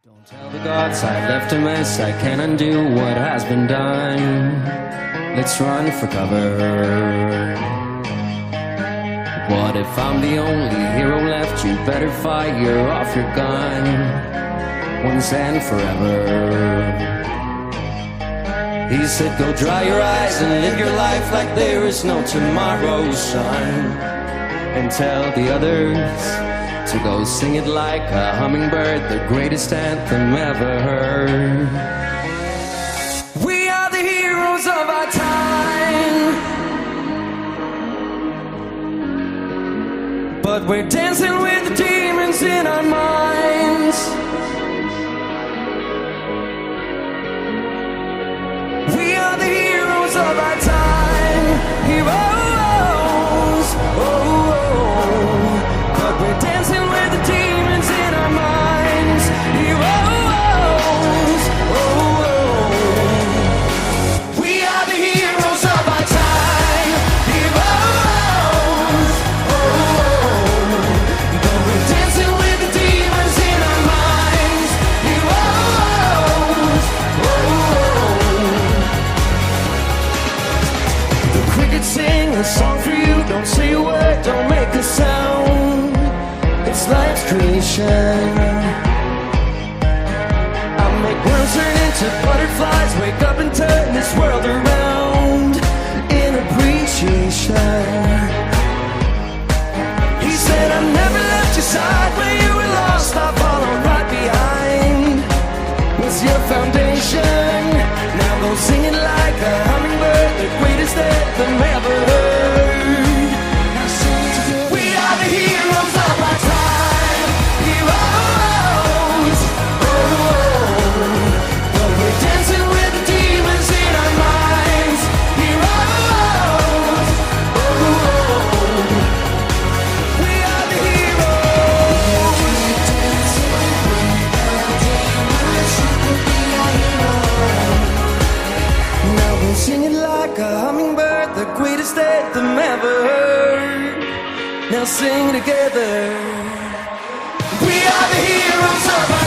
Don't tell the gods I left a mess, I can't undo what has been done. Let's run for cover. What if I'm the only hero left? You better fire off your gun once and forever. He said go dry your eyes and live your life like there is no tomorrow, son. And tell the others to go sing it like a hummingbird, the greatest anthem ever heard. We are the heroes of our time, but we're dancing with the demons in our minds. We are the heroes of our time, heroes, but we're dancing with the demons in our minds, heroes, we are the heroes of our time, heroes, but we're dancing with the demons in our minds, heroes, the crickets sing a song for you, don't say a word, don't make a sound. It's life's creation. I'll make worms turn into butterflies, wake up and turn this world around in appreciation. He said I never left your side when you were lost, I'll follow right behind. What's your foundation? Now go sing it like a hummingbird, the greatest anthem ever heard. We are the heroes of our time, heroes, but we're dancing with the demons in our minds, heroes, we are the heroes. Now we'll sing it like a hummingbird, the greatest anthem ever heard. Now sing together. We are the heroes of our